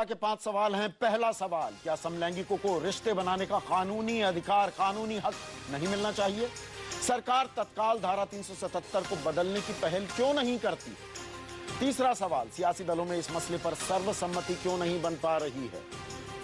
के 5 सवाल हैं। पहला सवाल, क्या समलैंगिकों को रिश्ते बनाने का कानूनी अधिकार, कानूनी हक नहीं मिलना चाहिए? सरकार तत्काल धारा 377 को बदलने की पहल क्यों नहीं करती? तीसरा सवाल, सियासी दलों में इस मसले पर सर्वसम्मति क्यों नहीं बन पा रही है?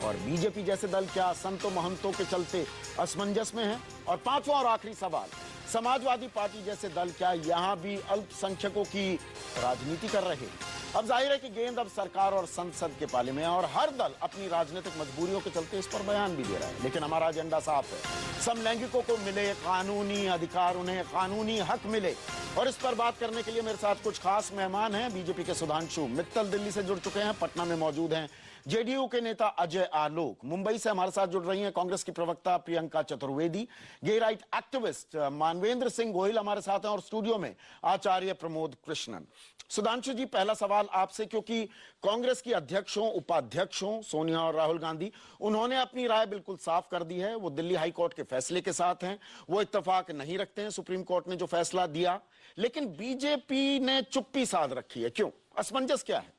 और बीजेपी जैसे दल क्या संतों महंतों के चलते असमंजस में है? और पांचवा और आखिरी सवाल, समाजवादी पार्टी जैसे दल क्या यहां भी अल्पसंख्यकों की राजनीति कर रहे हैं? अब जाहिर है कि गेंद अब सरकार और संसद के पाले में है और हर दल अपनी राजनीतिक मजबूरियों के चलते इस पर बयान भी दे रहा है, लेकिन हमारा एजेंडा साफ है। समलैंगिकों को मिले कानूनी अधिकार, उन्हें कानूनी हक मिले। और इस पर बात करने के लिए मेरे साथ कुछ खास मेहमान हैं। बीजेपी के सुधांशु मित्तल दिल्ली से जुड़ चुके हैं, पटना में मौजूद हैं। जेडीयू के नेता अजय आलोक मुंबई से हमारे साथ जुड़ रही हैं। कांग्रेस की प्रवक्ता प्रियंका चतुर्वेदी, गे राइट एक्टिविस्ट मानवेंद्र सिंह गोहिल हमारे साथ हैं और स्टूडियो में आचार्य प्रमोद कृष्णन। सुधांशु जी, पहला सवाल आपसे, क्योंकि कांग्रेस की अध्यक्षों उपाध्यक्षों सोनिया और राहुल गांधी, उन्होंने अपनी राय बिल्कुल साफ कर दी है। वो दिल्ली हाई कोर्ट के फैसले के साथ हैं, वो इत्तेफाक नहीं रखते हैं सुप्रीम कोर्ट ने जो फैसला दिया। लेकिन बीजेपी ने चुप्पी साध रखी है, क्यों? असमंजस क्या है?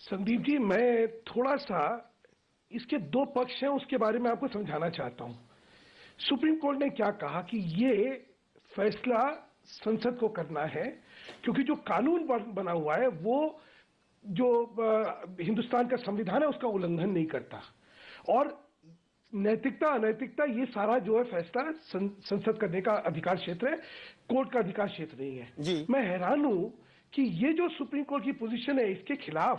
संदीप जी, मैं थोड़ा सा इसके दो पक्ष हैं उसके बारे में आपको समझाना चाहता हूं। सुप्रीम कोर्ट ने क्या कहा कि ये फैसला संसद को करना है, क्योंकि जो कानून बना हुआ है वो जो हिंदुस्तान का संविधान है उसका उल्लंघन नहीं करता, और नैतिकता अनैतिकता ये सारा जो है फैसला संसद करने का अधिकार क्षेत्र है, कोर्ट का अधिकार क्षेत्र नहीं है जी। मैं हैरान हूं कि ये जो सुप्रीम कोर्ट की पोजीशन है इसके खिलाफ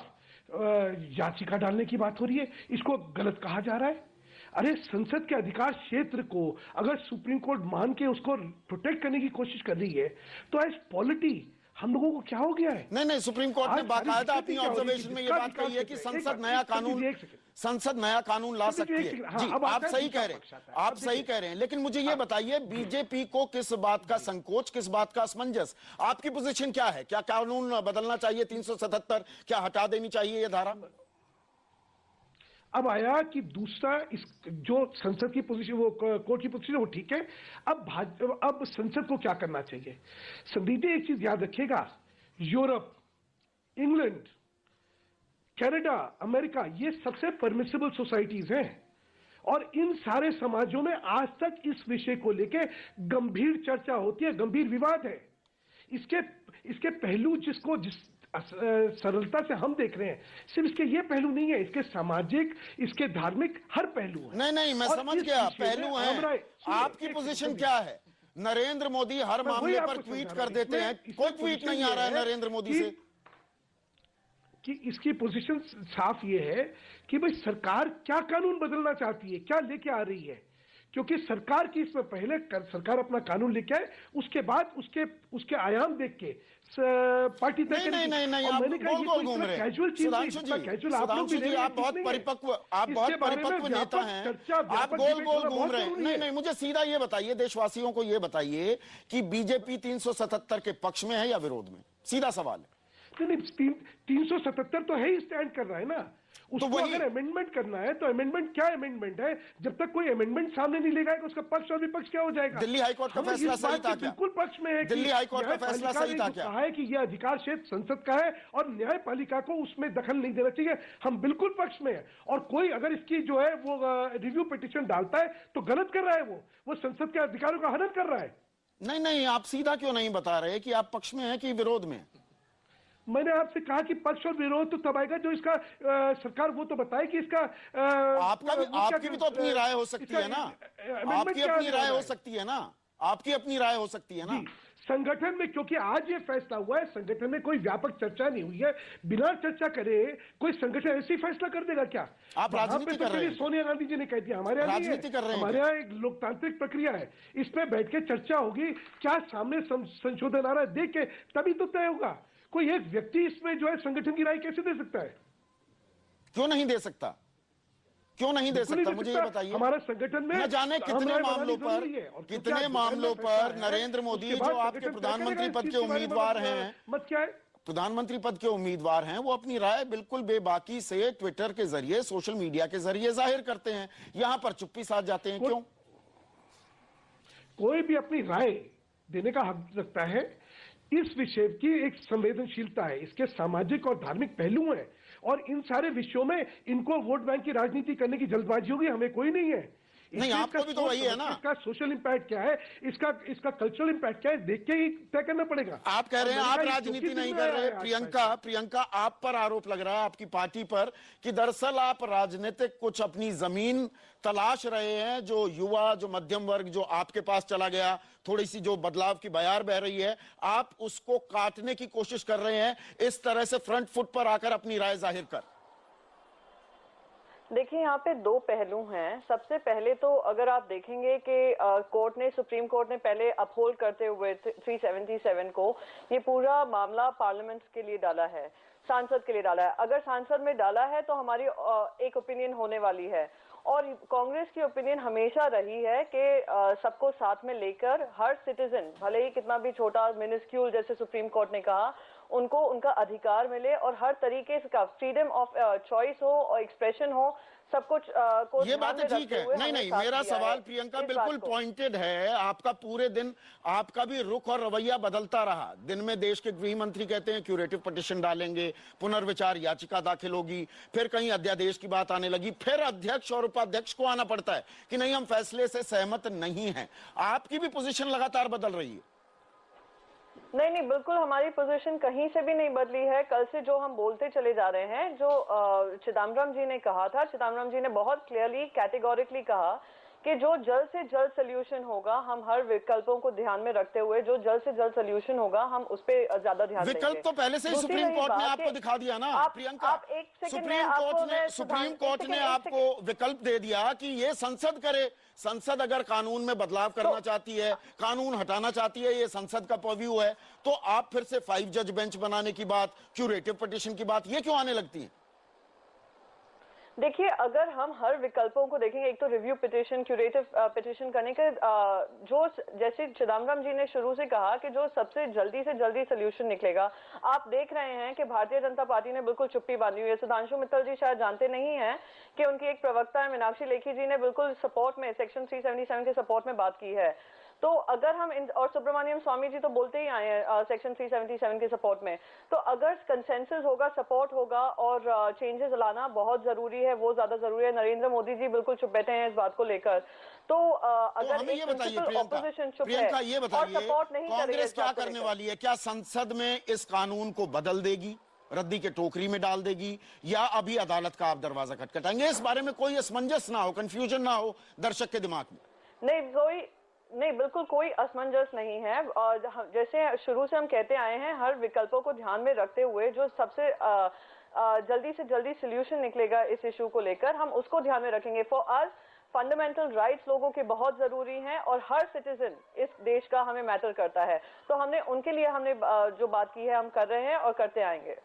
याचिका डालने की बात हो रही है, इसको गलत कहा जा रहा है। अरे, संसद के अधिकार क्षेत्र को अगर सुप्रीम कोर्ट मान के उसको प्रोटेक्ट करने की कोशिश कर रही है तो एज पॉलिटी हम लोगों को क्या हो गया है? नहीं, सुप्रीम कोर्ट ने बाकायदा अपनी ऑब्जर्वेशन में ये बात कही है कि संसद नया कानून ला सकती है। जी, आप सही कह रहे हैं, आप सही कह रहे हैं, लेकिन मुझे ये बताइए, बीजेपी को किस बात का संकोच, किस बात का असमंजस? आपकी पोजीशन क्या है? क्या कानून बदलना चाहिए 377? क्या हटा देनी चाहिए ये धारा? अब आया कि दूसरा, इस जो संसद की पोजीशन, वो कोर्ट की पोजीशन है वो ठीक है। अब संसद को क्या करना चाहिए? संदीप जी, एक चीज याद रखिएगा, यूरोप, इंग्लैंड, कनाडा, अमेरिका, ये सबसे परमिसिबल सोसाइटीज हैं, और इन सारे समाजों में आज तक इस विषय को लेकर गंभीर चर्चा होती है, गंभीर विवाद है। इसके पहलू जिस सरलता से हम देख रहे हैं, सिर्फ इसके ये पहलू नहीं है, इसके सामाजिक, इसके धार्मिक, हर पहलू है। नहीं, मैं समझ गया, पहलू है। आपकी पोजीशन क्या है? नरेंद्र मोदी हर मामले पर ट्वीट कर देते हैं, कोई ट्वीट नहीं आ रहा है नरेंद्र मोदी से कि इसकी पोजीशन साफ ये है कि भाई सरकार क्या कानून बदलना चाहती है, क्या लेके आ रही है, क्योंकि सरकार की इसमें पहले सरकार अपना कानून लेके आए, उसके बाद उसके आयाम देख के पार्टी तय करेगी। नहीं, आप गोल घूम रहे हैं। सुधांशु जी, आप बहुत परिपक्व नेता हैं, आप गोल घूम रहे हैं। नहीं, मुझे सीधा ये बताइए, देशवासियों को ये बताइए कि बीजेपी 377 के पक्ष में है या विरोध में? सीधा सवाल है। नहीं, 377 तो है ही, स्टैंड कर रहा है ना। उसको अगर अमेंडमेंट करना है तो अमेंडमेंट, क्या अमेंडमेंट है? जब तक कोई अमेंडमेंट सामने नहीं लेगा उसका पक्ष और विपक्ष क्या हो जाएगा? दिल्ली हाईकोर्ट का फैसला सही था क्या? बिल्कुल पक्ष में है। दिल्ली हाईकोर्ट का फैसला सही था क्या? कहा है कि यह अधिकार क्षेत्र संसद का है और न्यायपालिका को उसमें दखल नहीं देना चाहिए। हम बिल्कुल पक्ष में है, और कोई अगर इसकी जो है वो रिव्यू पिटीशन डालता है तो गलत कर रहा है, वो संसद के अधिकारों का हनन कर रहा है। नहीं, आप सीधा क्यों नहीं बता रहे कि आप पक्ष में हैं कि विरोध में? मैंने आपसे कहा कि पक्ष और विरोध तो तब आएगा जो इसका सरकार वो तो बताए कि इसका आपकी भी तो अपनी राय हो सकती है ना, आपकी अपनी राय हो सकती है ना, आपकी अपनी राय हो सकती है ना संगठन में, क्योंकि आज ये फैसला हुआ है, संगठन में कोई व्यापक चर्चा नहीं हुई है। बिना चर्चा करे कोई संगठन ऐसे ही फैसला कर देगा क्या? आप राजनीति कर रहे हैं। सोनिया गांधी जी ने कह दिया, हमारे यहाँ राजनीति कर रहे हैं, हमारे यहाँ एक लोकतांत्रिक प्रक्रिया है, इस पे बैठ के चर्चा होगी, क्या सामने संशोधन आ रहा है देख के तभी तो तय होगा। कोई एक व्यक्ति इसमें जो है संगठन की राय कैसे दे सकता है? क्यों नहीं दे सकता? क्यों नहीं दे सकता? मुझे ये बताइए। हमारा संगठन में न जाने कितने मामलों पर नरेंद्र मोदी, जो आपके प्रधानमंत्री पद के उम्मीदवार हैं, मत क्या है, प्रधानमंत्री पद के उम्मीदवार हैं, वो अपनी राय बिल्कुल बेबाकी से ट्विटर के जरिए, सोशल मीडिया के जरिए जाहिर करते हैं, यहां पर चुप्पी साध जाते हैं, क्यों? कोई भी अपनी राय देने का हक रखता है। इस विषय की एक संवेदनशीलता है, इसके सामाजिक और धार्मिक पहलू हैं, और इन सारे विषयों में इनको वोट बैंक की राजनीति करने की जल्दबाजी होगी, हमें कोई नहीं है। नहीं, आपको भी तो वही है ना। इसका सोशल इंपैक्ट क्या है, इसका कल्चरल इंपैक्ट क्या है, देख के ही तय करना पड़ेगा। आप कह रहे हैं आप राजनीति नहीं कर रहे। प्रियंका आप पर आरोप लग रहा है, आपकी पार्टी पर, कि दरअसल आप राजनीतिक कुछ अपनी जमीन तलाश रहे हैं। जो युवा, जो मध्यम वर्ग जो आपके पास चला गया, थोड़ी सी जो बदलाव की बयार बह रही है, आप उसको काटने की कोशिश कर रहे हैं इस तरह से फ्रंट फुट पर आकर अपनी राय जाहिर कर। देखिए, यहाँ पे दो पहलू हैं। सबसे पहले तो अगर आप देखेंगे कि कोर्ट ने, सुप्रीम कोर्ट ने पहले अपहोल्ड करते हुए 377 को, ये पूरा मामला पार्लियामेंट के लिए डाला है, सांसद के लिए डाला है। अगर सांसद में डाला है तो हमारी एक ओपिनियन होने वाली है, और कांग्रेस की ओपिनियन हमेशा रही है कि सबको साथ में लेकर हर सिटीजन, भले ही कितना भी छोटा, मिनिस्क्यूल, जैसे सुप्रीम कोर्ट ने कहा, उनको उनका अधिकार मिले और हर तरीके का फ्रीडम ऑफ चॉइस हो और एक्सप्रेशन हो, सब कुछ को ये बात ठीक है। नहीं, मेरा सवाल प्रियंका बिल्कुल पॉइंटेड है। आपका पूरे दिन आपका भी रुख और रवैया बदलता रहा। दिन में देश के गृह मंत्री कहते हैं क्यूरेटिव पिटीशन डालेंगे, पुनर्विचार याचिका दाखिल होगी, फिर कहीं अध्यादेश की बात आने लगी, फिर अध्यक्ष और उपाध्यक्ष को आना पड़ता है कि नहीं, हम फैसले से सहमत नहीं हैं। आपकी भी पोजीशन लगातार बदल रही है। नहीं, बिल्कुल हमारी पोजीशन कहीं से भी नहीं बदली है। कल से जो हम बोलते चले जा रहे हैं, जो चिदम्बरम जी ने कहा था, चिदम्बरम जी ने बहुत क्लियरली, कैटेगोरिकली कहा कि जो जल्द से जल्द सोल्यूशन होगा, हम हर विकल्पों को ध्यान में रखते हुए जो जल्द से जल्द सोल्यूशन होगा, हम उस पर ज्यादा ध्यान देंगे। विकल्प तो पहले से ही सुप्रीम कोर्ट ने आपको दिखा दिया ना प्रियंका। सुप्रीम कोर्ट ने आपको विकल्प दे दिया कि ये संसद करे। संसद अगर कानून में बदलाव करना चाहती है, कानून हटाना चाहती है, ये संसद का पर्व्यू है, तो आप फिर से 5 जज बेंच बनाने की बात, क्यूरेटिव पिटीशन की बात, ये क्यों आने लगती है? देखिए, अगर हम हर विकल्पों को देखेंगे, एक तो रिव्यू पिटीशन, क्यूरेटिव पिटीशन करने के जो, जैसे चिदम्बरम जी ने शुरू से कहा कि जो सबसे जल्दी से जल्दी सोल्यूशन निकलेगा, आप देख रहे हैं कि भारतीय जनता पार्टी ने बिल्कुल चुप्पी बांधी हुई है। सुधांशु मित्तल जी शायद जानते नहीं हैं कि उनकी एक प्रवक्ता है मीनाक्षी लेखी जी ने बिल्कुल सपोर्ट में, सेक्शन 377 के सपोर्ट में बात की है। तो अगर हम और सुब्रमण्यम स्वामी जी तो बोलते ही आए हैं सेक्शन 377 के सपोर्ट में। तो अगर कंसेंसस होगा, सपोर्ट होगा और चेंजेस लाना बहुत जरूरी है, वो ज्यादा जरूरी है। नरेंद्र मोदी जी बिल्कुल चुप बैठे हैं इस बात को लेकर। तो अगर ये बताइए प्रियंका, ये बताइए कांग्रेस क्या करने वाली है? क्या संसद में इस कानून को बदल देगी, रद्दी के टोकरी में डाल देगी, या अभी अदालत का आप दरवाजा खटखटाएंगे? इस बारे में कोई असमंजस ना हो, कंफ्यूजन ना हो दर्शक के दिमाग में। नहीं, बिल्कुल कोई असमंजस नहीं है। और जैसे शुरू से हम कहते आए हैं, हर विकल्पों को ध्यान में रखते हुए जो सबसे जल्दी से जल्दी सोल्यूशन निकलेगा इस इशू को लेकर, हम उसको ध्यान में रखेंगे। फॉर अस फंडामेंटल राइट्स लोगों के बहुत जरूरी हैं और हर सिटीजन इस देश का हमें मैटर करता है। तो हमने उनके लिए हमने जो बात की है हम कर रहे हैं और करते आएंगे।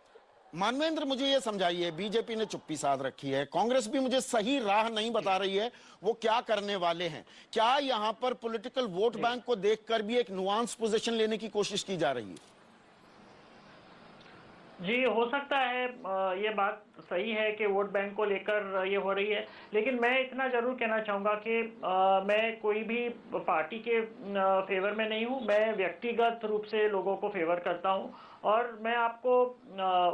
मानवेंद्र, मुझे ये समझाइए, बीजेपी ने चुप्पी साध रखी है, कांग्रेस भी मुझे सही राह नहीं बता रही है वो क्या करने वाले हैं। क्या यहां पर पॉलिटिकल वोट बैंक को देखकर भी एक नुआंस पोजीशन लेने की कोशिश की जा रही है? जी, हो सकता है ये बात सही है कि वोट बैंक को लेकर ये हो रही है, लेकिन मैं इतना जरूर कहना चाहूँगा कि मैं कोई भी पार्टी के फेवर में नहीं हूँ। मैं व्यक्तिगत रूप से लोगों को फेवर करता हूँ, और मैं आपको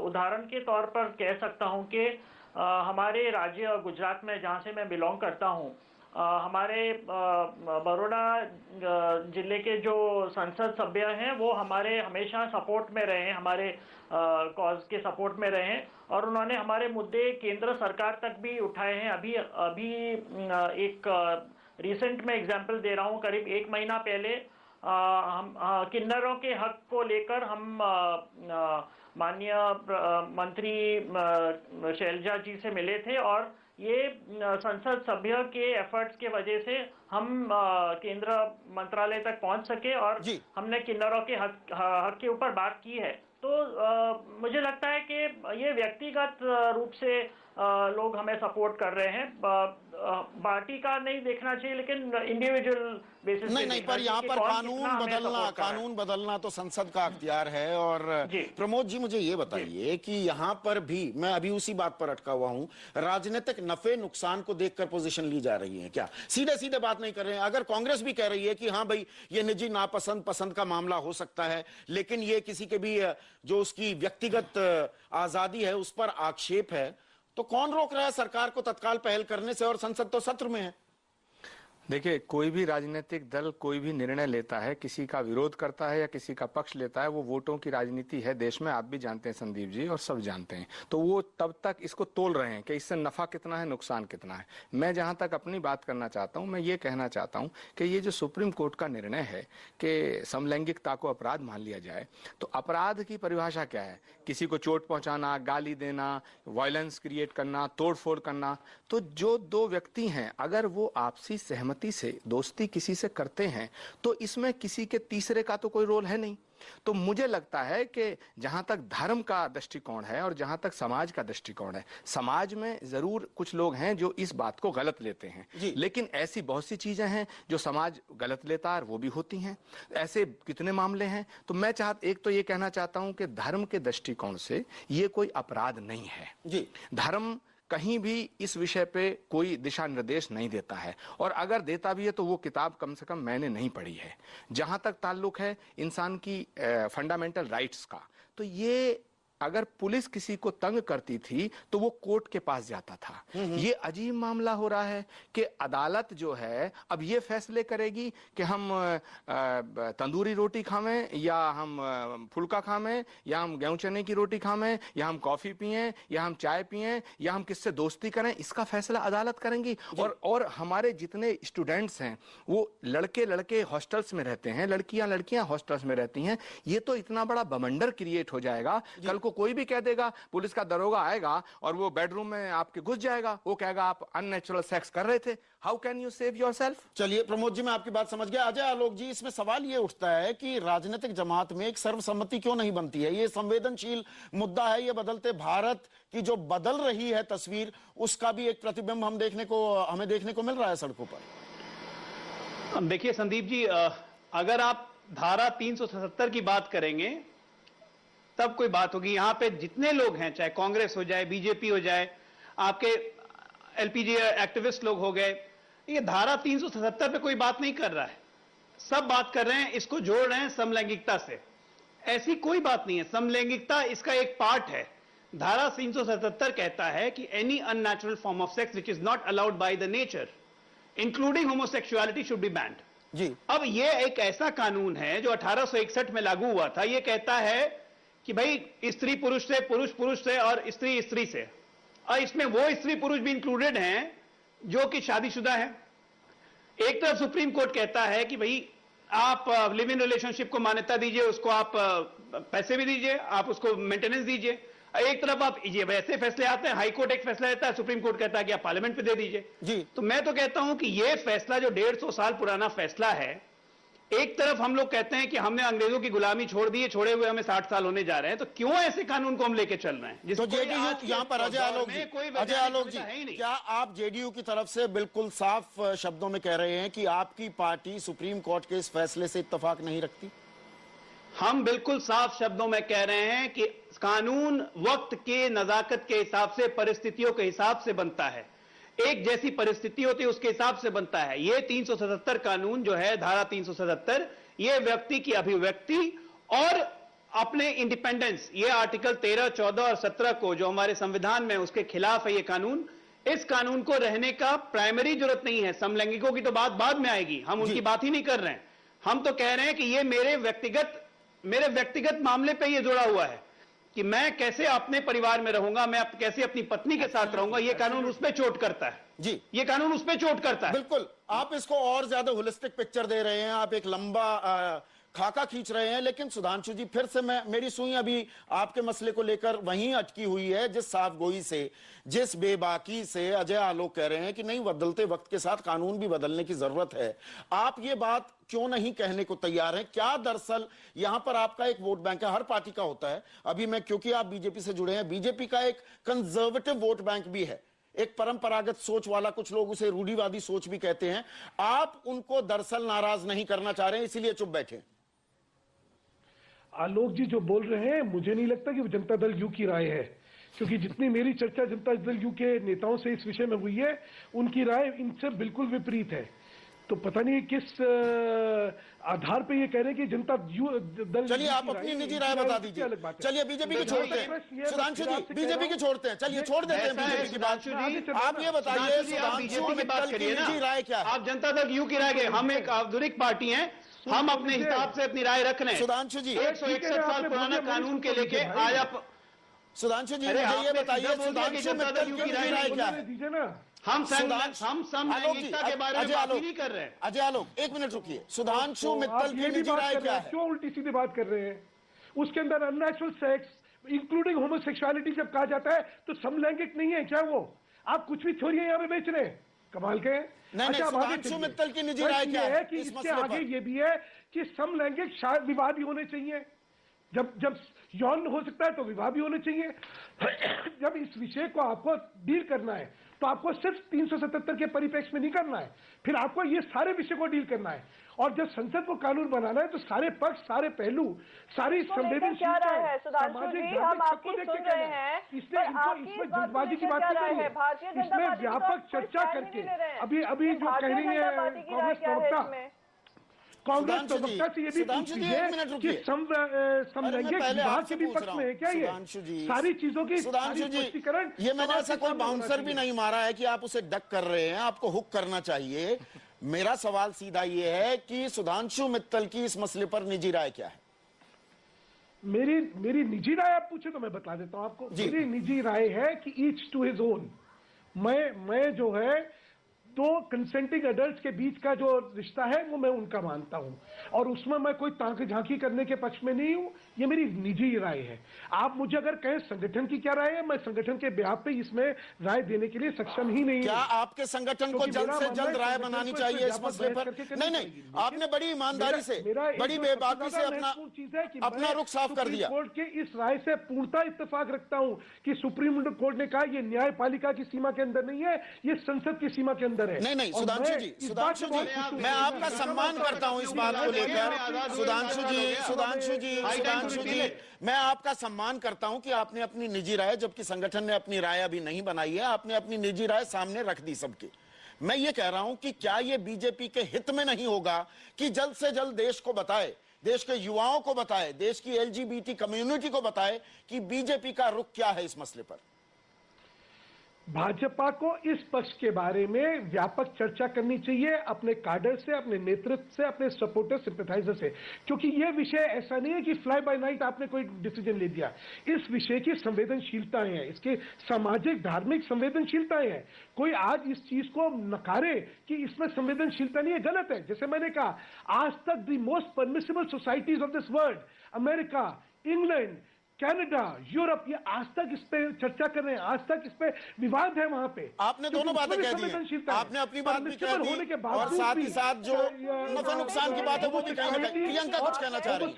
उदाहरण के तौर पर कह सकता हूँ कि हमारे राज्य गुजरात में, जहाँ से मैं बिलोंग करता हूँ, हमारे बड़ौदा जिले के जो संसद सभ्य हैं वो हमारे हमेशा सपोर्ट में रहे हैं, हमारे कॉज के सपोर्ट में रहे हैं, और उन्होंने हमारे मुद्दे केंद्र सरकार तक भी उठाए हैं। अभी एक रिसेंट में एग्जांपल दे रहा हूँ, करीब 1 महीना पहले हम किन्नरों के हक को लेकर हम माननीय मंत्री शैलजा जी से मिले थे, और ये संसद सभ्य के एफर्ट्स के वजह से हम केंद्र मंत्रालय तक पहुंच सके और हमने किन्नरों के हक के ऊपर बात की है। तो मुझे लगता है कि ये व्यक्तिगत रूप से लोग हमें सपोर्ट कर रहे हैं। पार्टी का नहीं देखना चाहिए, लेकिन इंडिविजुअल बेसिस नहीं नहीं, पर यहाँ पर कानून बदलना तो संसद का अख्तियार है। और प्रमोद जी मुझे ये बताइए कि यहाँ पर भी मैं अभी उसी बात पर अटका हुआ हूँ, राजनीतिक नफे नुकसान को देखकर पोजीशन ली जा रही है क्या? सीधे सीधे बात नहीं कर रहे हैं। अगर कांग्रेस भी कह रही है कि हाँ भाई ये निजी नापसंद पसंद का मामला हो सकता है, लेकिन ये किसी के भी जो उसकी व्यक्तिगत आजादी है उस पर आक्षेप है, तो कौन रोक रहा है सरकार को तत्काल पहल करने से? और संसद तो सत्र में है। देखिए, कोई भी राजनीतिक दल कोई भी निर्णय लेता है, किसी का विरोध करता है या किसी का पक्ष लेता है, वो वोटों की राजनीति है देश में, आप भी जानते हैं संदीप जी और सब जानते हैं। तो वो तब तक इसको तोल रहे हैं कि इससे नफा कितना है, नुकसान कितना है। मैं जहां तक अपनी बात करना चाहता हूं, मैं ये कहना चाहता हूं कि ये जो सुप्रीम कोर्ट का निर्णय है कि समलैंगिकता को अपराध मान लिया जाए, तो अपराध की परिभाषा क्या है? किसी को चोट पहुंचाना, गाली देना, वायलेंस क्रिएट करना, तोड़फोड़ करना। तो जो दो व्यक्ति हैं अगर वो आपसी सहमति से दोस्ती किसी से करते हैं तो इसमें किसी के तीसरे का तो कोई रोल है नहीं। तो मुझे लगता है कि जहां तक धर्म का दृष्टिकोण है और जहां तक समाज का दृष्टिकोण है, समाज में जरूर कुछ लोग हैं जो इस बात को गलत लेते हैं, लेकिन ऐसी बहुत सी चीजें हैं जो समाज गलत लेता है, वो भी होती हैं। ऐसे कितने मामले हैं। तो मैं एक तो ये कहना चाहता हूं कि धर्म के दृष्टिकोण से ये कोई अपराध नहीं है जी। धर्म कहीं भी इस विषय पे कोई दिशा निर्देश नहीं देता है, और अगर देता भी है तो वो किताब कम से कम मैंने नहीं पढ़ी है। जहां तक ताल्लुक है इंसान की फंडामेंटल राइट्स का, तो ये अगर पुलिस किसी को तंग करती थी तो वो कोर्ट के पास जाता था। ये अजीब मामला हो रहा है कि अदालत जो है अब ये फैसले करेगी कि हम तंदूरी रोटी खावें या हम फुल्का खावें या हम गेहूं चने की रोटी खावें या हम कॉफी पिएं या हम चाय पिएं या हम किससे दोस्ती करें, इसका फैसला अदालत करेंगी। और हमारे जितने स्टूडेंट्स हैं वो लड़के हॉस्टल्स में रहते हैं, लड़कियां हॉस्टल्स में रहती हैं। ये तो इतना बड़ा बवंडर क्रिएट हो जाएगा, कल को कोई भी कह देगा, पुलिस का दरोगा आएगा और वो बेडरूम में आपके घुस जाएगा, वो कहेगा आप अननेचुरल सेक्स कर रहे थे, how can you save yourself? चलिए प्रमोद जी मैं आपकी बात समझ गया। अजय आलोक जी, इसमें सवाल ये उठता है कि राजनीतिक जमात में एक सर्वसम्मति क्यों नहीं बनती है? ये संवेदनशील मुद्दा है, ये बदलते भारत की जो बदल रही है तस्वीर, उसका भी एक प्रतिबिंब हमें देखने को मिल रहा है सड़कों पर। देखिए संदीप जी, अगर आप धारा 377 की बात करेंगे तब कोई बात होगी। यहां पे जितने लोग हैं, चाहे कांग्रेस हो जाए, बीजेपी हो जाए, आपके एलपीजी एक्टिविस्ट लोग हो गए, ये धारा 377 पे कोई बात नहीं कर रहा है। सब बात कर रहे हैं, इसको जोड़ रहे हैं समलैंगिकता से। ऐसी कोई बात नहीं है, समलैंगिकता इसका एक पार्ट है। धारा 377 कहता है कि any unnatural form of sex which is not allowed by the nature including homosexuality should be banned जी। अब ये एक ऐसा कानून है जो 1861 में लागू हुआ था। ये कहता है कि भाई स्त्री पुरुष से, पुरुष पुरुष से और स्त्री स्त्री से, और इसमें वो स्त्री पुरुष भी इंक्लूडेड हैं जो कि शादीशुदा है। एक तरफ सुप्रीम कोर्ट कहता है कि भाई आप लिव इन रिलेशनशिप को मान्यता दीजिए, उसको आप पैसे भी दीजिए, आप उसको मेंटेनेंस दीजिए। एक तरफ आप ये वैसे फैसले आते हैं, हाई कोर्ट एक फैसला देता है, सुप्रीम कोर्ट कहता है कि आप पार्लियामेंट पे दे दीजिए जी। तो मैं तो कहता हूं कि ये फैसला जो 150 साल पुराना फैसला है, एक तरफ हम लोग कहते हैं कि हमने अंग्रेजों की गुलामी छोड़ दी है, छोड़े हुए हमें 60 साल होने जा रहे हैं, तो क्यों ऐसे कानून को हम लेके चल रहे हैं? तो जेडीयू यहाँ पर अजय आलोक जी, क्या आप जेडीयू की तरफ से बिल्कुल साफ शब्दों में कह रहे हैं कि आपकी पार्टी सुप्रीम कोर्ट के इस फैसले से इत्तेफाक नहीं रखती? हम बिल्कुल साफ शब्दों में कह रहे हैं कि कानून वक्त के नजाकत के हिसाब से, परिस्थितियों के हिसाब से बनता है। एक जैसी परिस्थिति होती है उसके हिसाब से बनता है। ये 377 कानून जो है, धारा 377, ये व्यक्ति की अभिव्यक्ति और अपने इंडिपेंडेंस, ये आर्टिकल 13, 14 और 17 को जो हमारे संविधान में, उसके खिलाफ है ये कानून। इस कानून को रहने का प्राइमरी जरूरत नहीं है। समलैंगिकों की तो बात बाद में आएगी, हम उनकी बात ही नहीं कर रहे हैं। हम तो कह रहे हैं कि ये मेरे व्यक्तिगत मामले पे ये जुड़ा हुआ है कि मैं कैसे अपने परिवार में रहूंगा, मैं कैसे अपनी पत्नी के साथ रहूंगा। ये कानून उस पर चोट करता है जी, ये कानून उस पर चोट करता है। बिल्कुल, आप इसको और ज्यादा होलिस्टिक पिक्चर दे रहे हैं, आप एक लंबा खाका खींच रहे हैं। लेकिन सुधांशु जी, फिर से मेरी सुई अभी आपके मसले को लेकर वहीं अटकी हुई है, जिस साफगोई से, जिस बेबाकी से अजय आलोक कह रहे हैं कि नहीं, बदलते वक्त के साथ कानून भी बदलने की जरूरत है। आप ये बात क्यों नहीं कहने को तैयार हैं? क्या दरअसल यहां पर आपका एक वोट बैंक है, हर पार्टी का होता है। अभी क्योंकि आप बीजेपी से जुड़े हैं, बीजेपी का एक कंजर्वेटिव वोट बैंक भी है, एक परंपरागत सोच वाला, कुछ लोग उसे रूढ़िवादी सोच भी कहते हैं, आप उनको दरअसल नाराज नहीं करना चाह रहे हैं, इसीलिए चुप बैठे। आलोक जी जो बोल रहे हैं, मुझे नहीं लगता कि वो जनता दल यू की राय है, क्योंकि जितनी मेरी चर्चा जनता दल यू के नेताओं से इस विषय में हुई है, उनकी राय इनसे बिल्कुल विपरीत है। तो पता नहीं किस आधार पे ये कह रहे हैं कि जनता दल। चलिए आप अपनी निजी राय बता दीजिए। चलिए बीजेपी की छोड़ते हैं सुधांशु जी, बीजेपी की छोड़ते हैं, चलिए छोड़ देते हैं बीजेपी की बात। आप ये बताइए सुधांशु मित्तल की निजी राय क्या है? आप जनता दल यू की राय के, हम एक आधुनिक पार्टी हैं, हम अपने हिसाब से अपनी राय रख रहे हैं। सुधांशु जी 161 साल पुराना कानून के लेके आज आप, सुधांशु जी मुझे ये बताइए सुधांशु मित्तल की निजी राय क्या है? दीजिए ना। हम समलैंगिकता के बारे में बात ही नहीं कर रहे हैं। अजय आलोक एक मिनट रुकिए, सुधांशु मित्तल की निजी राय क्या है? क्यों उल्टी सीधी बात कर रहे हैं? उसके अंदर अननेचुरल सेक्स इंक्लूडिंग होमोसेक्सुअलिटी जब कहा जाता है तो समलैंगिक नहीं है क्या वो? आप कुछ भी थ्योरी यहाँ पे बेच रहे हैं, कमाल के। नहीं, सुधांशु मित्तल की निजी राय क्या है कि इसके आगे ये भी है कि समलैंगिक शायद विवाह भी होने चाहिए। जब यौन हो सकता है तो विवाह भी होने चाहिए। जब इस विषय को आपको डील करना है तो आपको सिर्फ 377 के परिप्रेक्ष्य में नहीं करना है, फिर आपको ये सारे विषय को डील करना है। और जब संसद को कानून बनाना है तो सारे पक्ष, सारे पहलू, सारी संवेदनशीलता है। सुधांशु जी हम आपकी सुन रहे हैं, इसलिए इसमें जल्दबाजी की बात नहीं है, इसमें व्यापक चर्चा करके अभी जो कह रही है कांग्रेस प्रवक्ता से ये भी पूछती है कि समलैंगिक विवाह के भी पक्ष में है क्या? ये सारी चीजों की स्पष्टीकरण। ये मैंने ऐसा कोई बाउंसर भी नहीं मारा है कि आप उसे डक कर रहे हैं, आपको हुक करना चाहिए। मेरा सवाल सीधा ये है कि सुधांशु मित्तल की इस मसले पर निजी राय क्या है? मेरी निजी राय आप पूछे तो मैं बता देता हूं आपको। मेरी निजी राय है कि ईच टू हिज ओन। मैं जो है दो कंसेंटिंग एडल्ट्स के बीच का जो रिश्ता है वो मैं उनका मानता हूं, और उसमें मैं कोई ताक झांकी करने के पक्ष में नहीं हूं। ये मेरी निजी राय है। आप मुझे अगर कहें संगठन की क्या राय है, मैं संगठन के ब्याह पे इसमें राय देने के लिए सक्षम ही नहीं। क्या आपके संगठन को जल्द से जल्द राय बनानी चाहिए इस मसले पर? नहीं, आपने बड़ी ईमानदारी से, बड़ी बेबाकी से अपना रुख साफ कर दिया। कोर्ट के इस राय से पूर्णतः इत्तेफाक रखता हूं कि सुप्रीम कोर्ट ने कहा ये न्यायपालिका की सीमा के अंदर नहीं है, ये संसद की सीमा के अंदर है। नहीं, सुधांशु जी मैं आपका सम्मान करता हूं इस बात को लेकर। सुधांशु जी मैं आपका सम्मान करता हूं कि आपने अपनी निजी राय, जबकि संगठन ने अपनी राय अभी नहीं बनाई है, आपने अपनी निजी राय सामने रख दी सबके। मैं ये कह रहा हूं कि क्या ये बीजेपी के हित में नहीं होगा कि जल्द से जल्द देश को बताए, देश के युवाओं को बताए, देश की एलजीबीटी कम्युनिटी को बताए कि बीजेपी का रुख क्या है इस मसले पर? भाजपा को इस पक्ष के बारे में व्यापक चर्चा करनी चाहिए अपने काडर से, अपने नेतृत्व से, अपने सपोर्टर सिंपैथाइजर से, क्योंकि यह विषय ऐसा नहीं है कि फ्लाई बाय नाइट आपने कोई डिसीजन ले दिया। इस विषय की संवेदनशीलताएं हैं, इसके सामाजिक धार्मिक संवेदनशीलताएं हैं। कोई आज इस चीज को नकारे कि इसमें संवेदनशीलता नहीं है, गलत है। जैसे मैंने कहा, आज तक the most permissible societies of this world, America, England, Canada, Europe, ये आज तक इस पे चर्चा कर रहे हैं, आज तक इस पे विवाद है वहां पे। आपने दोनों बातें कह दी, आपने अपनी बात भी कह दी और साथ ही साथ जो नफा नुकसान की बात है वो भी कहना। प्रियंका कुछ कहना चाह रही है।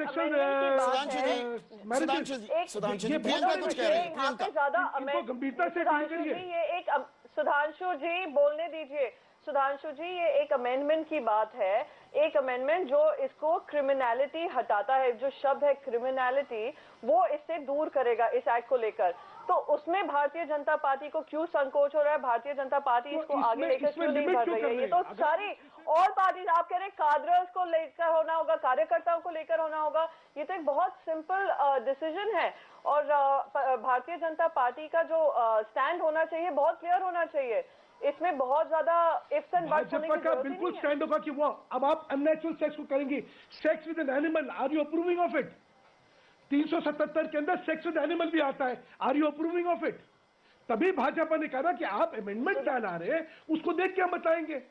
सुधांशु जी प्रियंका कुछ कह रही है। प्रियंका गंभीरता से सुधांशु जी बोलने दीजिए। सुधांशु जी ये एक अमेंडमेंट की बात है, एक अमेंडमेंट जो इसको क्रिमिनलिटी हटाता है, जो शब्द है क्रिमिनलिटी वो इससे दूर करेगा इस एक्ट को लेकर। तो उसमें भारतीय जनता पार्टी को क्यों संकोच हो रहा है? भारतीय जनता पार्टी इसको आगे लेकर क्यों नहीं बढ़ रही है? ये तो सारी और पार्टी, आप कह रहे हैं काडर्स को लेकर होना होगा, कार्यकर्ताओं को लेकर होना होगा, ये तो एक बहुत सिंपल डिसीजन है। और भारतीय जनता पार्टी का जो स्टैंड होना चाहिए बहुत क्लियर होना चाहिए। इसमें बहुत ज्यादा इफ्स एंड बट्स होने की जरूरत नहीं है। बिल्कुल स्टैंड होगा कि वो अब आप अननेचुरल सेक्स को करेंगे, sex with an animal, are you approving of it? 377 के अंदर सेक्स विद एनिमल भी आता है, are you approving of it? तभी भाजपा ने कहा कि आप अमेंडमेंट क्या ला रहे हैं, उसको देख के हम बताएंगे।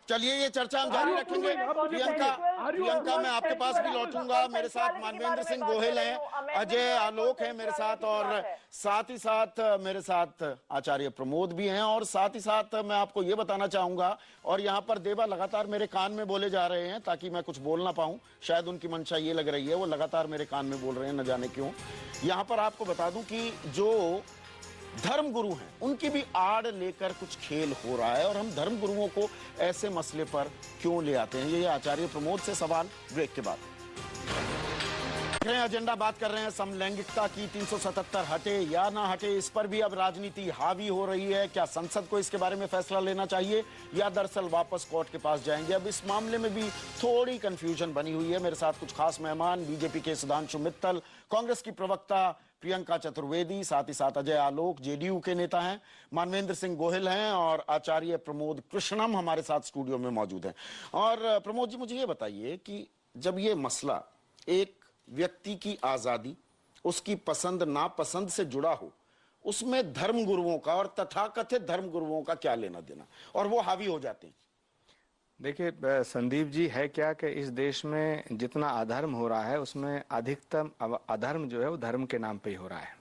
चलिए ये चर्चा हम जारी रखेंगे। प्रियंका मैं आपके पास भी लौटूंगा। मेरे साथ मानवेंद्र सिंह गोहिल हैं, अजय आलोक हैं मेरे साथ, और साथ ही साथ मेरे साथ आचार्य प्रमोद भी हैं। और साथ ही साथ मैं आपको ये बताना चाहूंगा, और यहाँ पर देवा लगातार मेरे कान में बोले जा रहे हैं ताकि मैं कुछ बोल ना पाऊं, शायद उनकी मंशा ये लग रही है, वो लगातार मेरे कान में बोल रहे हैं, न जाने क्यों। यहाँ पर आपको बता दूं कि जो धर्मगुरु हैं, उनकी भी आड़ लेकर कुछ खेल हो रहा है और हम धर्मगुरुओं को ऐसे मसले पर क्यों ले आते हैं? ये आचार्य प्रमोद से सवाल ब्रेक के बाद। एजेंडा बात कर रहे हैं समलैंगिकता की। 377 हटे या ना हटे, इस पर भी अब राजनीति हावी हो रही है। क्या संसद को इसके बारे में फैसला लेना चाहिए या दरअसल वापस कोर्ट के पास जाएंगे? अब इस मामले में भी थोड़ी कंफ्यूजन बनी हुई है। मेरे साथ कुछ खास मेहमान, बीजेपी के सुधांशु मित्तल, कांग्रेस की प्रवक्ता प्रियंका चतुर्वेदी, साथ ही साथ अजय आलोक जेडीयू के नेता हैं, मानवेंद्र सिंह गोहिल हैं और आचार्य प्रमोद कृष्णम हमारे साथ स्टूडियो में मौजूद हैं। और प्रमोद जी, मुझे ये बताइए कि जब ये मसला एक व्यक्ति की आजादी, उसकी पसंद नापसंद से जुड़ा हो, उसमें धर्मगुरुओं का और तथाकथित धर्मगुरुओं का क्या लेना देना, और वो हावी हो जाते हैं? देखिए संदीप जी, है क्या कि इस देश में जितना अधर्म हो रहा है उसमें अधिकतम अधर्म जो है वो धर्म के नाम पे ही हो रहा है।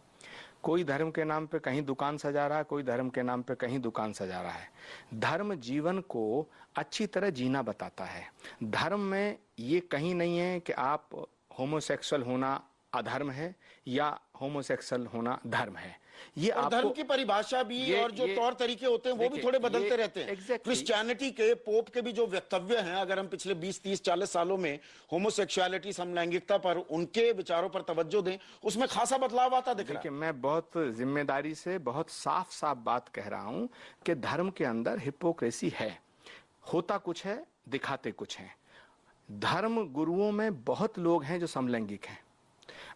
कोई धर्म के नाम पे कहीं दुकान सजा रहा है, कोई धर्म के नाम पे कहीं दुकान सजा रहा है। धर्म जीवन को अच्छी तरह जीना बताता है। धर्म में ये कहीं नहीं है कि आप होमोसेक्सुअल होना अधर्म है या होमोसेक्सुअल होना धर्म है। ये और धर्म की परिभाषा भी और जो तौर तरीके होते हैं वो भी थोड़े बदलते रहते हैं। क्रिश्चियनिटी के पोप के भी जो वक्तव्य हैं, अगर हम पिछले 20, 30, 40 सालों में होमोसेक्सुअलिटी, समलैंगिकता पर उनके विचारों पर तवज्जो दें, उसमें खासा बदलाव आता दिख रहा है। मैं बहुत जिम्मेदारी से बहुत साफ साफ बात कह रहा हूं कि धर्म के अंदर हिपोक्रेसी है। होता कुछ है, दिखाते कुछ है। धर्म गुरुओं में बहुत लोग हैं जो समलैंगिक हैं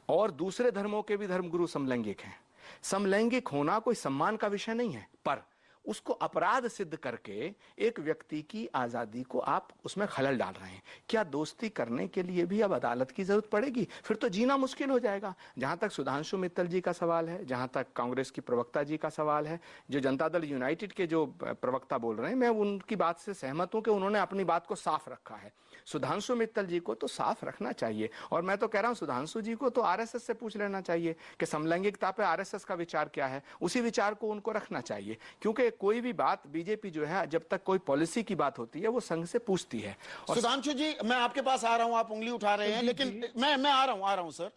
और दूसरे धर्मों के भी धर्मगुरु समलैंगिक हैं। समलैंगिक होना कोई सम्मान का विषय नहीं है, पर उसको अपराध सिद्ध करके एक व्यक्ति की आजादी को आप उसमें खलल डाल रहे हैं। क्या दोस्ती करने के लिए भी अब अदालत की जरूरत पड़ेगी? फिर तो जीना मुश्किल हो जाएगा। जहां तक सुधांशु मित्तल जी का सवाल है, जहां तक कांग्रेस की प्रवक्ता जी का सवाल है, जो जनता दल यूनाइटेड के जो प्रवक्ता बोल रहे हैं, मैं उनकी बात से सहमत हूं कि उन्होंने अपनी बात को साफ रखा है। सुधांशु मित्तल जी को तो साफ रखना चाहिए और मैं तो कह रहा हूं सुधांशु जी को तो आरएसएस से पूछ लेना चाहिए कि समलैंगिकता पे आरएसएस का विचार क्या है। उसी विचार को उनको रखना चाहिए, क्योंकि कोई भी बात बीजेपी जो है जब तक कोई पॉलिसी की बात होती है वो संघ से पूछती है। सुधांशु जी, मैं आपके पास आ रहा हूं, आप उंगली उठा रहे हैं, लेकिन मैं आ रहा हूं सर।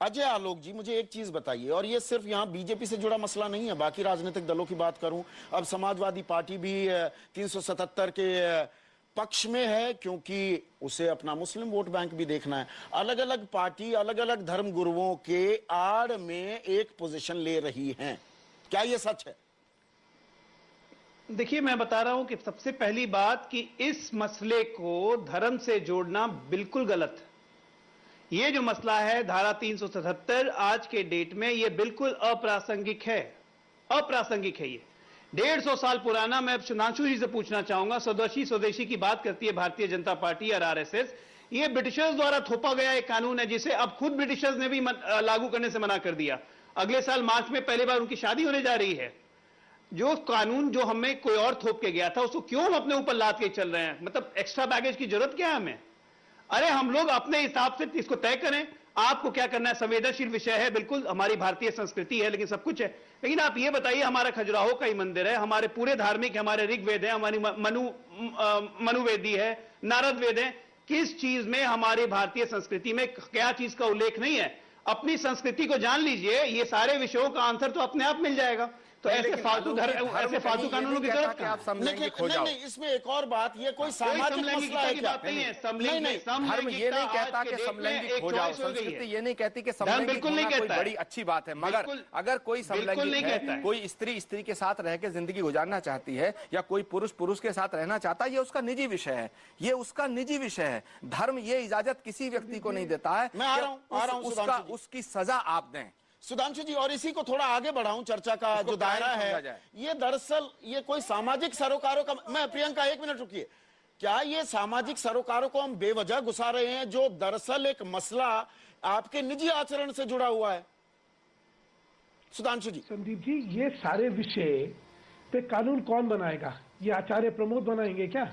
अजय आलोक जी, मुझे एक चीज बताइए, और ये सिर्फ यहां बीजेपी से जुड़ा मसला नहीं है, बाकी राजनीतिक दलों की बात करूं, अब समाजवादी पार्टी भी 377 के पक्ष में है क्योंकि उसे अपना मुस्लिम वोट बैंक भी देखना है। अलग अलग पार्टी अलग अलग धर्म गुरुओं के आड़ में एक पोजीशन ले रही हैं, क्या ये सच है? देखिए, मैं बता रहा हूं कि सबसे पहली बात कि इस मसले को धर्म से जोड़ना बिल्कुल गलत है। ये जो मसला है धारा 377 आज के डेट में ये बिल्कुल अप्रासंगिक है। अप्रासंगिक है ये, 150 साल पुराना। मैं सुधांशु जी से पूछना चाहूंगा, स्वदेशी की बात करती है भारतीय जनता पार्टी और आरएसएस। ये ब्रिटिशर्स द्वारा थोपा गया एक कानून है जिसे अब खुद ब्रिटिशर्स ने भी लागू करने से मना कर दिया। अगले साल मार्च में पहली बार उनकी शादी होने जा रही है। जो कानून जो हमें कोई और थोप के गया था उसको क्यों हम अपने ऊपर लाद के चल रहे हैं? मतलब एक्स्ट्रा बैगेज की जरूरत क्या है हमें? अरे हम लोग अपने हिसाब से इसको तय करें। आपको क्या करना है, संवेदनशील विषय है, बिल्कुल हमारी भारतीय संस्कृति है, लेकिन सब कुछ है। लेकिन आप ये बताइए, हमारा खजुराहो का ही मंदिर है, हमारे पूरे धार्मिक, हमारे ऋग्वेद है, हमारी मनुवेदी है, नारद वेद है, किस चीज में हमारी भारतीय संस्कृति में क्या चीज का उल्लेख नहीं है? अपनी संस्कृति को जान लीजिए, ये सारे विषयों का आंसर तो अपने आप मिल जाएगा। तो ऐसे फालतू कानूनों की जरूरत क्या? नहीं, इसमें एक और बात, ये कोई सामाजिक मसला है क्या? धर्म ये नहीं कहता कि समलैंगिक हो जाओ, संस्कृति ये नहीं कहती कि समलैंगिक होना कोई बड़ी अच्छी बात है, मगर अगर कोई समलैंगिक है, कोई स्त्री के साथ रह के जिंदगी गुजारना चाहती है या कोई पुरुष के साथ रहना चाहता है, ये उसका निजी विषय है, ये उसका निजी विषय है। धर्म ये इजाजत किसी व्यक्ति को नहीं देता है। मैं आ रहा हूं, उसकी सजा आप दें। सुधांशु जी, और इसी को थोड़ा आगे बढ़ाऊं, चर्चा का जो दायरा है, ये दरअसल ये कोई सामाजिक सरोकारों का, मैं प्रियंका 1 मिनट रुकिए, क्या ये सामाजिक सरोकारों को हम बेवजह घुसा रहे हैं जो दरअसल एक मसला आपके निजी आचरण से जुड़ा हुआ है? सुधांशु जी। संदीप जी, ये सारे विषय पे कानून कौन बनाएगा? ये आचार्य प्रमोद बनाएंगे क्या?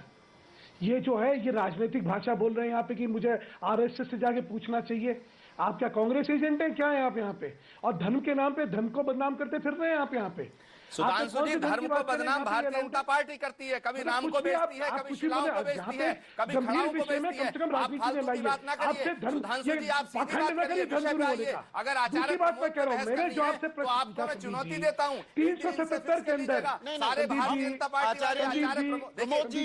ये जो है ये राजनीतिक भाषा बोल रहे हैं यहाँ पे कि मुझे आरएसएस से जाके पूछना चाहिए। आप क्या कांग्रेस एजेंट हैं क्या है आप यहाँ पे? और धर्म के नाम पे धर्म को बदनाम करते फिर रहे हैं आप यहाँ पे। सुधांशु जी, धर्म को बदनाम भारतीय जनता पार्टी करती है, कभी राम को बेचती है, कभी शिलाओं को बेचती है, कभी खड़ाओं को बेचती है। आप फालतू की बात ना करिए सुधांशु जी, आप सीधी बात करिए, विषय पे आइए। अगर आचार्य प्रमोद पे बहस करनी है तो आपको मैं चुनौती देता हूँ, 377 के अंदर सारे भारतीय जनता पार्टी प्रमोद जी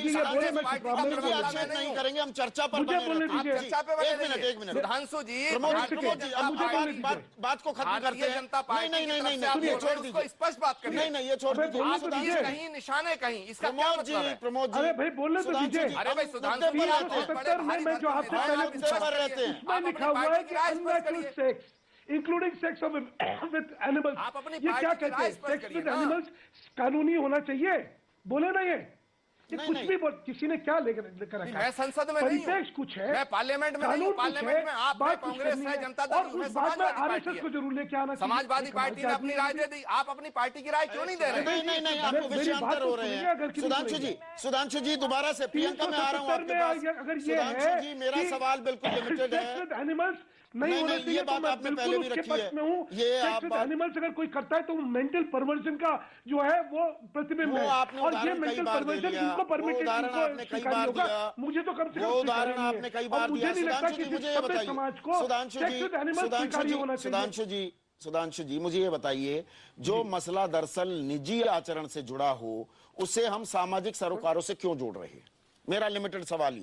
नहीं करेंगे, हम चर्चा पर चर्चा पे एक मिनट सुधांशु जी, बात को खत्म करते हैं। जनता पार्टी नहीं, छोड़ दीजिए, स्पष्ट बात करिए। नहीं ये छोड़ दीजिए, कहीं निशाने कहीं, इसका क्या मतलब है? प्रमोद जी, अरे भाई बोलने तो दीजिए। अरे भाई सुधांशु जी, 377 में मैं जो आपसे पहले पूछा रहते हैं, उसमें लिखा हुआ है कि unnatural sex including sex of with animals, आप अपनी ये क्या पार्टी की कहते हैं? राय स्पष्ट सेक्स विद करिए ना। एनिमल्स कानूनी होना चाहिए, बोले ना ये कुछ नहीं। भी किसी ने क्या लेकर रखा मैं है? संसद में नहीं परिपेक्ष हूं, कुछ है, मैं पार्लियामेंट में नहीं हूं, पार्लियामेंट में आप बात कुछ कांग्रेस करनी है, है, जनता और दल है, उस बात में समाजवादी आरएसएस पार्टी को है। जरूर लेके आना चाहिए। समाजवादी पार्टी ने अपनी राय दे दी, आप अपनी पार्टी की राय क्यों नहीं दे रहे? नहीं आपको विषयांतर हो रहे हैं। सुधांशु जी दोबारा से प्रियंका में आ रहा हूँ आपके पास। अगर ये सुधांशु है जी, मेरा सवाल बिल्कुल लिमिटेड है। एनिमल्स नहीं होना ये चाहिए, बात तो मैं आपने बिल्कुल पहले भी उसके रखी है। पक्ष में हूँ। ये आप बात- एनिमल्स अगर कोई करता है तो मेंटल परवर्जन का जो है वो प्रतिबिंब वो है, आपने और ये उदाहरण कई मेंटल बार दे परवर्जन दिया। इनको परमिटेड, वो उदाहरण आपने कई बार दिया। मुझे तो कम से कम वो उदाहरण स्वीकार्य नहीं आपने है। कई और बार मुझे दिया। नहीं लगता कि सुधांशु जी, मुझे ये सभ्य बताइए, समाज को सेक्स विद एनिमल्स स्वीकार्य होना चाहिए। सुधांशु जी मुझे ये बताइए, जो मसला दरअसल निजी आचरण से जुड़ा हो उसे हम सामाजिक सरोकारों से क्यों जोड़ रहे हैं? मेरा लिमिटेड सवाल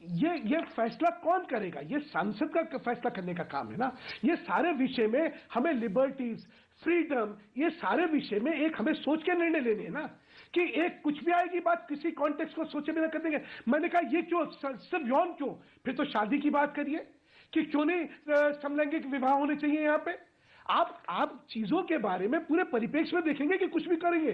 ये फैसला कौन करेगा? ये सांसद का फैसला करने का काम है ना। ये सारे विषय में हमें लिबर्टीज, फ्रीडम, ये सारे विषय में एक हमें सोच के निर्णय लेने हैं ना, कि एक कुछ भी आएगी बात किसी कॉन्टेक्स्ट को सोचे बिना कर देंगे। मैंने कहा ये क्यों, सिर्फ यौन क्यों? फिर तो शादी की बात करिए कि क्यों नहीं समलैंगिक विवाह होने चाहिए यहाँ पे। आप चीजों के बारे में पूरे परिप्रेक्ष्य में देखेंगे कि कुछ भी करेंगे।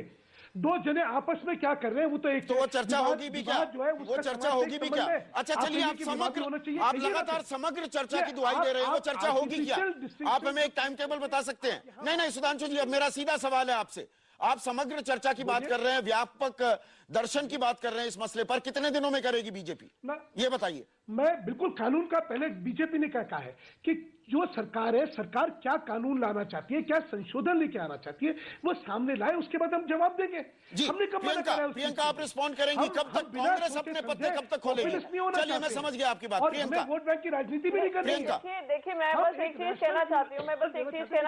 दो जने आपस में क्या कर रहे हैं वो तो एक, तो वो चर्चा होगी भी क्या? जो है वो चर्चा होगी भी क्या? अच्छा चलिए, आप लगातार समग्र चर्चा की दुहाई दे रहे हैं, वो चर्चा होगी क्या? आप हमें एक टाइम टेबल बता सकते हैं? नहीं सुधांशु जी, अब मेरा सीधा सवाल है आपसे। आप समग्र चर्चा की बात कर रहे हैं, व्यापक दर्शन की बात कर रहे हैं इस मसले पर, कितने दिनों में करेगी बीजेपी, ये बताइए। मैं बिल्कुल कानून का, पहले बीजेपी ने क्या कहा है कि जो सरकार है, सरकार क्या कानून लाना चाहती है, क्या संशोधन लेके आना चाहती है, वो सामने लाए, उसके बाद हम जवाब देंगे। जी हमने कब मना करा है? प्रियंका आप रिस्पॉन्ड करेंगी? कब तक कांग्रेस अपने पत्ते कब तक खोलेगी? चलिए मैं समझ गया आपकी बात। प्रियंका, वोट बैंक की राजनीति भी नहीं करनी है। देखिए मैं बस एक चीज कहना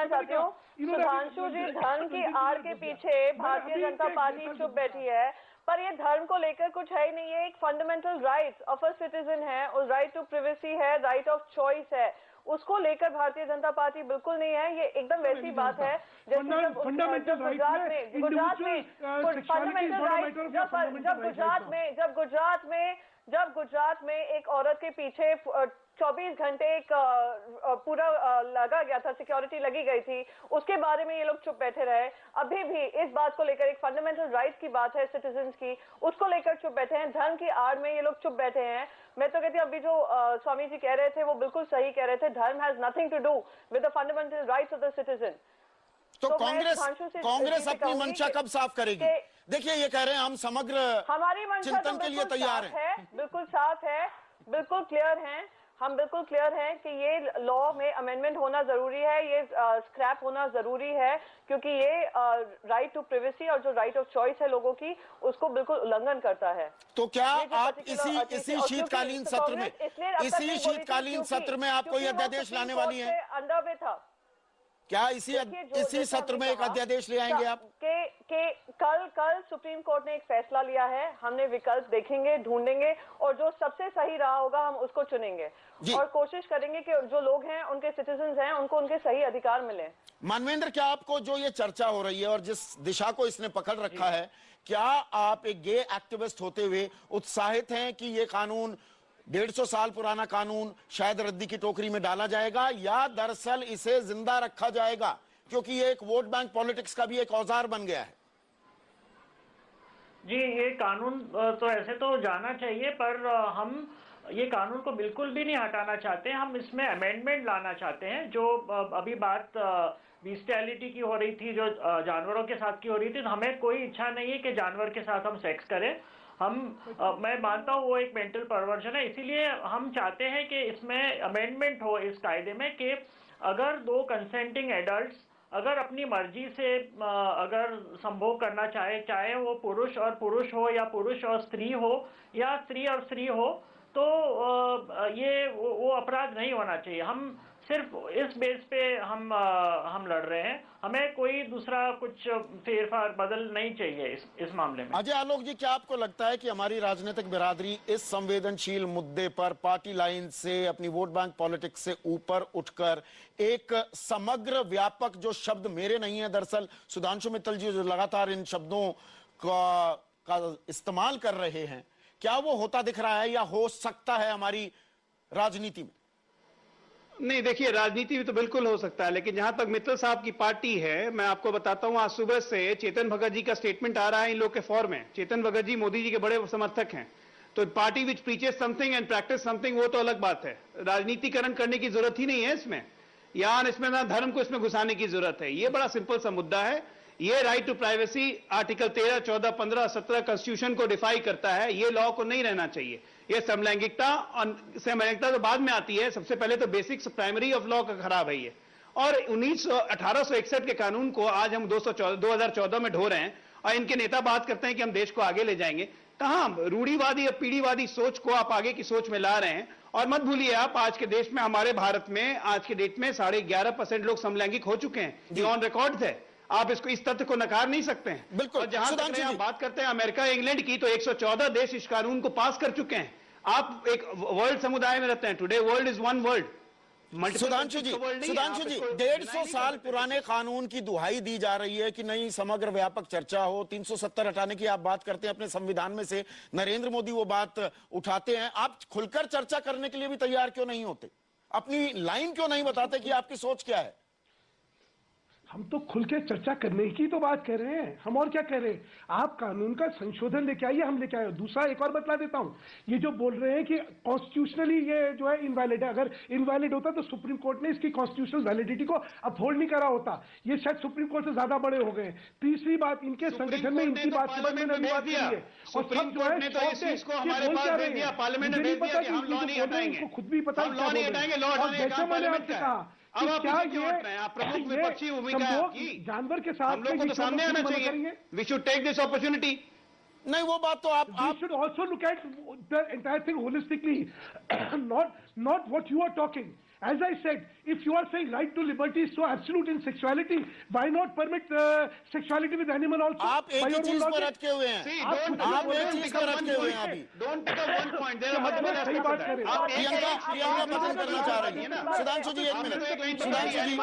चाहती हूँ, सुधांशु जी, धर्म की आड़ के पीछे भारतीय जनता पार्टी चुप बैठी है, पर ये धर्म को लेकर कुछ है ही नहीं। ये एक fundamental right of a citizen है, और राइट टू प्रिवेसी है, राइट ऑफ चॉइस है, उसको लेकर भारतीय जनता पार्टी बिल्कुल नहीं है। ये एकदम वैसी बात है जैसे फंडामेंटल गुजरात में फंडामेंटल राइट, जब गुजरात में एक औरत के पीछे 24 घंटे एक पूरा लगा गया था, सिक्योरिटी लगी गई थी, उसके बारे में ये लोग चुप बैठे रहे। अभी भी इस बात को लेकर, एक फंडामेंटल राइट की बात है सिटीजन्स की, उसको लेकर चुप बैठे हैं। धर्म की आड़ में ये लोग चुप बैठे हैं। मैं तो कहती हूँ, अभी जो स्वामी जी कह रहे थे वो बिल्कुल सही कह रहे थे। धर्म has nothing to do with the fundamental rights of the citizen. तो कांग्रेस अपनी मंशा कब साफ करेगी? देखिए, ये कह रहे हैं हम समग्र हमारी मंशा चिंतन के लिए तैयार हैं, बिल्कुल साफ है, बिल्कुल क्लियर हैं। हम बिल्कुल क्लियर हैं कि ये लॉ में अमेंडमेंट होना जरूरी है, ये स्क्रैप होना जरूरी है, क्योंकि ये राइट टू प्रिवेसी और जो राइट ऑफ चॉइस है लोगों की, उसको बिल्कुल उल्लंघन करता है। तो क्या आप इसी शीतकालीन सत्र में आप कोई अध्यादेश लाने वाली हैं? अंडर में था क्या इसी सत्र में एक अध्यादेश ले आएंगे आप? कल सुप्रीम कोर्ट ने एक फैसला लिया है, हमने विकल्प देखेंगे, ढूंढेंगे, और जो सबसे सही रहा होगा हम उसको चुनेंगे, और कोशिश करेंगे कि जो लोग हैं, उनके सिटीजन्स हैं, उनको उनके सही अधिकार मिले। मानवेंद्र, क्या आपको जो ये चर्चा हो रही है और जिस दिशा को इसने पकड़ रखा है, क्या आप एक गे एक्टिविस्ट होते हुए उत्साहित हैं कि ये कानून 150 साल पुराना कानून शायद रद्दी की टोकरी में डाला जाएगा, या दरअसल इसे जिंदा रखा जाएगा क्योंकि ये एक वोट बैंक पॉलिटिक्स का भी एक औजार बन गया है? जी, ये कानून तो ऐसे तो जाना चाहिए, पर हम ये कानून को बिल्कुल भी नहीं हटाना चाहते। हम इसमें अमेंडमेंट लाना चाहते हैं। जो अभी बात बिस्टैलिटी की हो रही थी, जो जानवरों के साथ की हो रही थी, तो हमें कोई इच्छा नहीं है कि जानवर के साथ हम सेक्स करें। मैं मानता हूँ वो एक मेंटल परवर्जन है, इसीलिए हम चाहते हैं कि इसमें अमेंडमेंट हो इस कायदे में कि अगर दो कंसेंटिंग एडल्ट्स अगर अपनी मर्जी से अगर संभोग करना चाहे, चाहे वो पुरुष और पुरुष हो या पुरुष और स्त्री हो या स्त्री और स्त्री हो, तो ये वो अपराध नहीं होना चाहिए। हम सिर्फ इस बेस पे हम लड़ रहे हैं, हमें कोई दूसरा कुछ फेरफार बदल नहीं चाहिए इस मामले में। अजय आलोक जी, क्या आपको लगता है कि हमारी राजनीतिक बिरादरी इस संवेदनशील मुद्दे पर पार्टी लाइन से, अपनी वोट बैंक पॉलिटिक्स से ऊपर उठकर एक समग्र व्यापक, जो शब्द मेरे नहीं है दरअसल सुधांशु मित्तल जी जो लगातार इन शब्दों का इस्तेमाल कर रहे हैं, क्या वो होता दिख रहा है या हो सकता है हमारी राजनीति में? नहीं, देखिए, राजनीति में तो बिल्कुल हो सकता है, लेकिन जहां तक मित्तल साहब की पार्टी है, मैं आपको बताता हूं, आज सुबह से चेतन भगत जी का स्टेटमेंट आ रहा है इन लोग के फॉर्म में। चेतन भगत जी मोदी जी के बड़े समर्थक हैं, तो party which preaches something and practice something, वो तो अलग बात है। राजनीतिकरण करने की जरूरत ही नहीं है इसमें, या इसमें ना धर्म को इसमें घुसाने की जरूरत है। ये बड़ा सिंपल सा मुद्दा है। ये right to privacy article 13, 14, 15, 17 constitution को डिफाई करता है। ये लॉ को नहीं रहना चाहिए। ये समलैंगिकता तो बाद में आती है, सबसे पहले तो बेसिक्स प्राइमरी ऑफ लॉ का खराब है ये। और 1861 के कानून को आज हम 2014 में ढो रहे हैं, और इनके नेता बात करते हैं कि हम देश को आगे ले जाएंगे। कहां रूढ़िवादी या पीढ़ीवादी सोच को आप आगे की सोच में ला रहे हैं। और मत भूलिए आप, आज के देश में, हमारे भारत में आज के डेट में 11.5% लोग समलैंगिक हो चुके हैं। ये ऑन रिकॉर्ड है, आप इसको, इस तथ्य को नकार नहीं सकते हैं। बिल्कुल। और जहां तक आप बात करते हैं अमेरिका इंग्लैंड की, तो 114 देश इस कानून को पास कर चुके हैं। आप एक वर्ल्ड समुदाय में रहते हैं। Today world is one world. Sudhanshu ji, 150 साल पुराने कानून की दुहाई दी जा रही है कि नहीं समग्र व्यापक चर्चा हो, 370 हटाने की आप बात करते हैं अपने संविधान में से, नरेंद्र मोदी वो बात उठाते हैं, आप खुलकर चर्चा करने के लिए भी तैयार क्यों नहीं होते? अपनी लाइन क्यों नहीं बताते कि आपकी सोच क्या है? हम तो खुल के चर्चा करने की तो बात कर रहे हैं, हम और क्या कह रहे हैं? आप कानून का संशोधन लेके आइए, हम लेके आए। दूसरा एक और बतला देता हूं, ये जो बोल रहे हैं कि कॉन्स्टिट्यूशनली ये जो है इनवैलिड है, अगर इनवैलिड होता तो सुप्रीम कोर्ट ने इसकी कॉन्स्टिट्यूशनल वैलिडिटी को अपहोल्ड नहीं करा होता। ये शायद सुप्रीम कोर्ट से ज्यादा बड़े हो गए। तीसरी बात, इनके संगठन में इनकी बात के बारे में बात करिए, और सब जो है खुद भी पता जैसे मैंने आपसे कहा, क्या ये जानवर के साथ हम लोगों को तो सामने आना चाहिए। We should take this opportunity. नहीं, वो बात तो आप should also look at the entire thing holistically, not what you are talking. As I said, if you are saying right to liberty is so absolute in sexuality, why not permit sexuality with animal also? आप एक ही चीज पर अटके हुए हैं। आप एक चीज पर अटके हुए हैं अभी। Don't pick up one point. There are सही बात करें। प्रियंका पसंद करना चाह रही है ना। सुधांशु जी, एक मिनट। सुधांशु जी,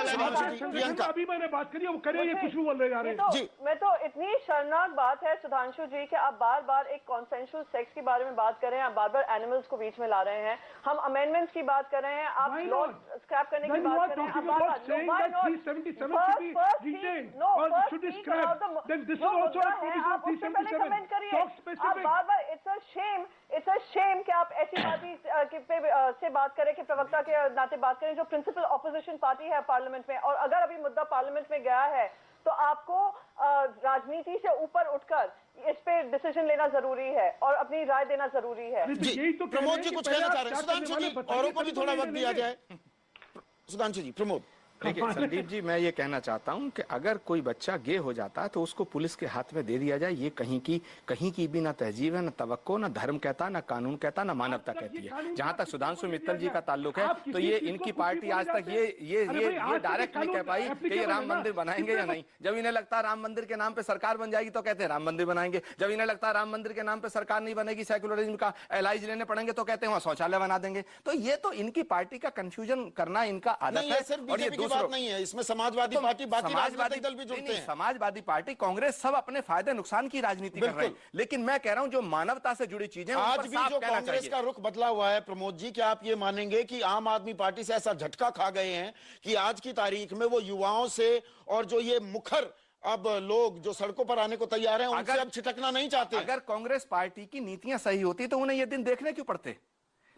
प्रियंका, अभी मैंने बात करी, वो करे, ये कुछ भी बोल रहे जा रहे हैं। जी, मैं तो इतनी शर्मनाक बात है सुधांशु जी कि आप बार बार एक कॉन्सेंशुअल सेक्स के बारे में बात कर रहे हैं, आप बार बार एनिमल्स को बीच में ला रहे हैं। हम अमेंडमेंट्स की बात कर रहे हैं, आप लॉ स्क्रैप करने की बात कर रहे हैं। Then you are saying that 377 should be retained or should be scrapped. Then this is also a provision of 377. Talk specific. Bar bar it's a shame कि आप ऐसी पार्टी से बात करें, कि प्रवक्ता के नाते बात करें जो प्रिंसिपल ऑपोजिशन पार्टी है पार्लियामेंट में। और अगर अभी मुद्दा पार्लियामेंट में गया है तो आपको राजनीति से ऊपर उठकर इस पे डिसीजन लेना जरूरी है और अपनी राय देना जरूरी है। जी, प्रमोद जी कुछ कहना चाह रहे हैं। सुधांशु जी, औरों को भी थोड़ा वक्त दिया जाए। सुधांशु जी, प्रमोद। देखिए संदीप जी, मैं ये कहना चाहता हूं कि अगर कोई बच्चा गे हो जाता है तो उसको पुलिस के हाथ में दे दिया जाए। ये कहीं की भी ना तहजीब है, ना तवक्को, ना धर्म कहता, ना कानून कहता, ना मानवता कहती है। जहां तक सुधांशु मित्तल जी का ताल्लुक है, तो ये इनकी पार्टी आज तक ये डायरेक्ट नहीं कह पाई कि ये राम मंदिर बनाएंगे या नहीं। जब इन्हें लगता है राम मंदिर के नाम पे सरकार बन जाएगी तो कहते हैं राम मंदिर बनाएंगे। जब इन्हें लगता है राम मंदिर के नाम पे सरकार नहीं बनेगी, सेक्युलरिज्म का एलाइज लेने पड़ेंगे, तो कहते हैं वहां शौचालय बना देंगे। तो ये तो इनकी पार्टी का कंफ्यूजन करना इनका आदत है। और ये बात नहीं है, इसमें समाजवादी पार्टी, बाकी राजनीतिक दल भी जुड़ते हैं। समाजवादी पार्टी, कांग्रेस, सब अपने फायदे नुकसान की राजनीति कर रहे हैं। लेकिन मैं कह रहा हूं जो मानवता से जुड़ी चीजें, आज भी जो कांग्रेस का रुख बदला हुआ है, प्रमोद जी, क्या आप ये मानेंगे कि आम आदमी पार्टी से ऐसा झटका खा गए हैं कि आज की तारीख में वो युवाओं से और जो ये मुखर अब लोग जो सड़कों पर आने को तैयार हैं, उनसे अब छिटकना नहीं चाहते? अगर कांग्रेस पार्टी की नीतियां सही होती तो उन्हें ये दिन देखने क्यों पड़ते?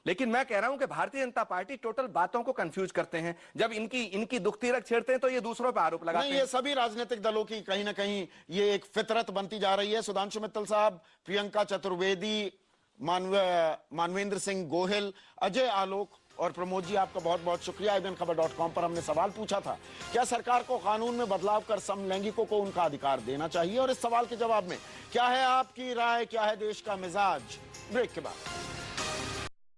लेकिन मैं कह रहा हूं कि भारतीय जनता पार्टी टोटल बातों को कंफ्यूज करते हैं। जब इनकी दुखती रख छेड़ते हैं तो ये दूसरों पर आरोप लगाते हैं। ये सभी राजनीतिक दलों की कहीं ना कहीं ये एक फितरत बनती जा रही है। सुधांशु मित्तल साहब, प्रियंका चतुर्वेदी, मानवेंद्र सिंह गोहिल, अजय आलोक, और प्रमोद जी, आपका बहुत बहुत शुक्रिया। IBNखबर.com पर हमने सवाल पूछा था, क्या सरकार को कानून में बदलाव कर समलैंगिकों को उनका अधिकार देना चाहिए? और इस सवाल के जवाब में क्या है आपकी राय, क्या है देश का मिजाज? ब्रेक के बाद।